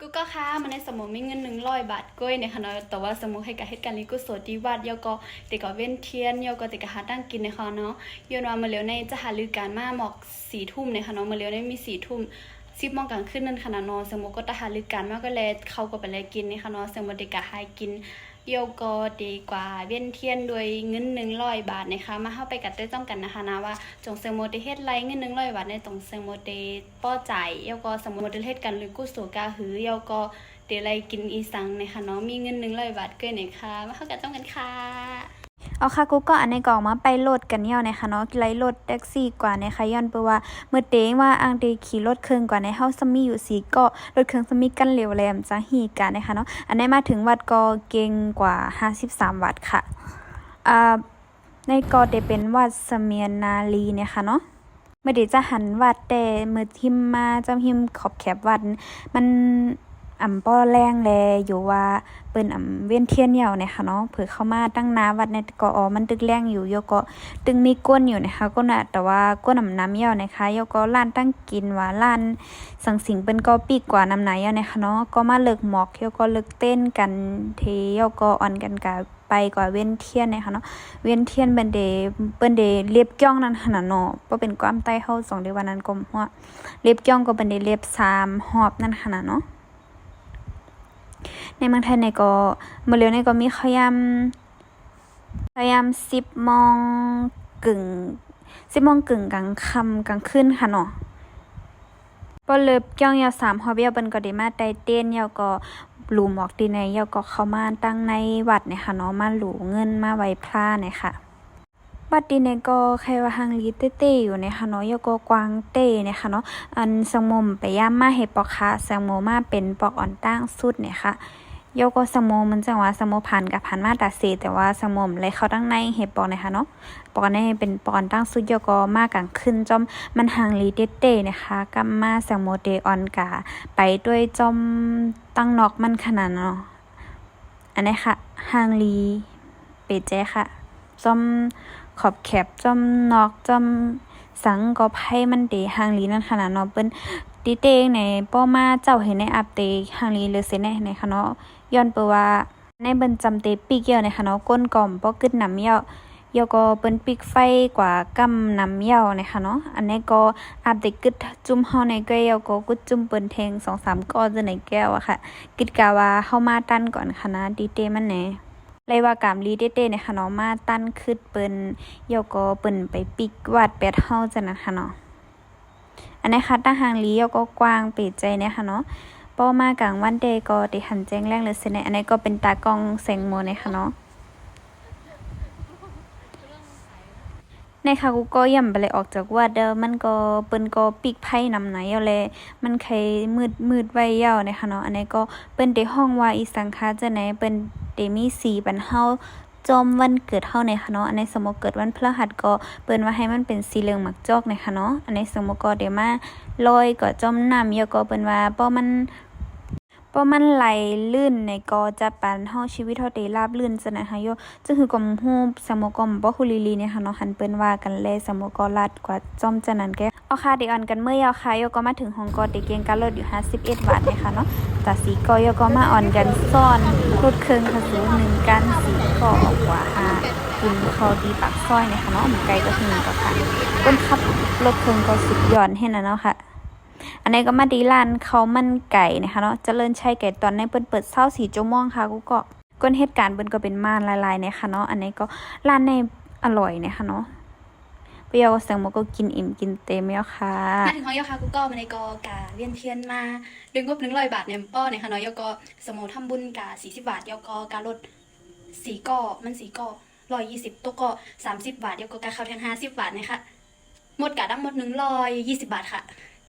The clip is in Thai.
กูก็ค้ามาในสมมติมีเงิน100 บาทก้อยในค่ะเนาะแต่ว่าสมมติให้กับเหตุการณ์นี้กูโสดดีวัดเยาก็ติก็เว้นเทียนเยาก็ติก็หาตั้งกินในค่ะเนาะย้อนว่ามาเร็วในจะหาลือการมาหมอก4 ทุ่มในค่ะเนาะมาเร็วในมี4 ทุ่ม10 โมงกลางคืนนั่นค่ะเนาะสมมติก็จะหาลือการมาก็เลยเขาก็ไปเลยกินในค่ะเนาะสมมติติก็หากินเยาก็ดีกว่าเว้นเทียนโดยเงิน100 บาทนะคะมาเข้าไปกัดได้ต้องกันนะคะนะว่าจงสมมติเฮ็ดไรเงิน100 บาทในตรงสมมติป้อจ่ายเยาก็สมมติเฮ็ดกันหรือกู้สู่กาหือเยาก็เดี๋ยวไรกินอีสังนะคะเนาะมีเงิน100 บาทเกินไหนคะมาเข้ากันต้องกันค่ะเอาค่ะกูก็อันในกล่องมาไปโหลดกันย่อนะคะเนาะไล่โหลดแท็กซี่กว่านะคะย้อนเปว่าเมื่อเตงว่าอังเดขี่รถเครื่องกว่าในเฮาซัมมี่อยู่สีก็รถเครื่องซัมมี่กันเร็วแรมจังฮีกันนะคะเนาะอันนี้มาถึงวัดก็เก่งกว่า53 วัตต์ค่ะในก็ได้เป็นวัดเสมียนนาลีเนี่ยค่ะเนาะเมื่อเดี๋ยวจะหันวัดแต่เมื่อทิมมาจำหิมขอบแคบวัดมันป้อแรงแลอยู่ว่าเปิ้นเว้นเทียนเหยี่ยวเนี่ยค่ะเนาะเผื่อเข้ามาตั้งนาวัดในก็มันตึกแรงอยู่โยก็ตึงมีก้นอยู่นะคะก้นน่ะแต่ว่าก้นน้ำเหยี่ยวนะคะโยก็ร้านตั้งกินว่าร้านสังสิงเปิ้นก็ปีกกว่าน้ำไหนเหยี่ยวนะคะเนาะก็มาเลิกหมอกโยก็เลิกเต้นกันเทโยก็อ่อนกันกะไปกว่าเว้นเทียนนะคะเนาะเว้นเทียนเปิ้นเดเรียบจ้องนั่นขนาดเนาะบ่เป็นความใต้เฮา2เดือนวันนั้นก็หัวเรียบจ้องก็เปิ้นเรียบ3หอบนั่นขนาดเนาะในเมืองไทยเนี่ยก็มื้อเร็วเนี่ยก็มีพยายาม10 โมงกึ่ง10 โมงกึ่งกลางค่ำกลางคืนค่ะเนาะบ่เลิบจ้องยาว3ฮอบเบี้ยเปิ้นก็ได้มาไต่เต้นยาวก็หลูหมอกดีในยาวก็เข้ามาตั้งในวัดเนี่ยค่ะเนาะมาหลูเงินมาไหว้พระเนี่ยค่ะวัดดีเนี่ยก็ใครว่าฮังลีเต้ๆอยู่เนี่ยค่ะเนาะยาวก็กวางเต้เนี่ยค่ะเนาะอันสังมมไปย่ามมาให้ปอกค่ะสังโมมาเป็นปอกอ่อนตั้งสุดเนี่ยค่ะโยโกสโมมันจังว่าสโมผ่านกับผ่านมาตาเซแต่ว่าสโมมเลยเข้าตั้งในเห็บปอกนะคะเนาะปอกในเป็นปอกตั้งสุดโยโกมากกันขึ้นจอมมันห่างลีเต้ๆนะคะกับมาสโมเดออนกาไปด้วยจอมตั้งนอกมันขนาดเนาะอันนี้ค่ะห่างลีเปเจค่ะจอมขอบแคบจอมนอกจอมสังก็ไพ่มันเดห่างลีนั่นขนาดเนาะเปิ้นตีเตงในป้อมาเจ้าเห็นในอัปเตห่างลีเลยเสในค่ะเนาะย้อนเปว่าในเบิ่นจำเตปีกเกี่ยวในค่ะเนาะก้นก่อมบ่กึดน้ำเหี่ยวก็เปิ้นปิกไฟกว่ากำน้ำเหี่ยวนะคะเนาะอันนี้ก็อาบได้กึดจุ่มเฮาในแก้วก็กึดจุ่มเปิ้นแทง 2-3 ก้อนในแก้วอะค่ะกึดกะว่าเฮามาตั้นก่อนค่ะนะดีเตมันแหนเลยว่ากามลีเต้ๆเนี่ยค่ะเนาะมาตั้นขึ้นเปิ้นเหี่ยวก็เปิ้นไปปิกวัดแปดเฮาจังนั้นค่ะเนาะอันนี้ค่ะตั้งหางลีเหี่ยวก็กว้างเปิดใจเนี่ยค่ะเนาะป้อมากลางวันเดก็ได้หันแจ้งแรงเลยสิเนี่ยอันนี้ก็เป็นตากล้องแสงโมนะคะเนาะในค่ะกูก็ย่ำไปเลยออกจากวัดเด้อมันก็เปิ้นก็ปีกไผ่นำไหนเอาแลมันใครมืดไว้ยาวนะคะเนาะอันนี้ก็เปิ้นได้ห้องว่าอีสังฆาจะไหนเปิ้นได้มีสีบันเฮาจอมวันเกิดเฮาในค่ะเนาะอันนี้สมมุติเกิดวันพฤหัสก็เปิ้นว่าให้มันเป็นสีเหลืองหมักจอกในค่ะเนาะอันนี้สมมุติก็ได้มาลอยก็จอมน้ำเยอะก็เปิ้นว่าเพราะมันไหลลื่นในก็จะปันเฮาชีวิตเฮาได้ราบลื่นจังนะคะโยจึงคือกอมฮู้สมกอมบ่ฮู้ลีเนี่ยค่ะเนาะหันเปิ้นว่ากันแลสมกอลัดกว่าจอมจังนั้นแกเอาค่ะได้อ่อนกันเมื่อยาวค่ะโยก็มาถึงห้องก็ได้เกียงการลดอยู่51 บาทนะคะเนาะตาสีก็โยก็มาอ่อนกันซ่อนลดเครื่องค่ะซื้อ1กันสีก็ออกกว่า5กินคอดีปากซอยนะคะเนาะหมูไก่ก็ถึงก็ค่ะต้นขับลดเครื่องก็สุดยอดให้นะเนาะค่ะอันนี้ก็มาดีร้านเขามันไก่นะคะเนาะเจริญชัยไก่ตอนในเปิด24 ชั่วโมงค่ะกูก็ก้นเหตุการณ์เปิ้นก็เป็นม่านลายๆเนี่ยค่ะเนาะอันนี้ก็ร้านในอร่อยเนี่ยค่ะเนาะเปรี้ยวแสงโมก็กินอิ่มกินเต็มแล้วค่ะมาถึงห้องยอค่ะกูก็มาในกอกาเวียนเทียนมาดึงงบ100 บาทเนี่ยป้อเนี่ยค่ะเนาะยก็สมมุติทำบุญกา40 บาทยก็การลด4ก้อมัน4ก้อ120ตัวก็30 บาทยก็กาเข้าแทง50 บาทนะคะหมดกะทั้งหมด120 บาทค่ะ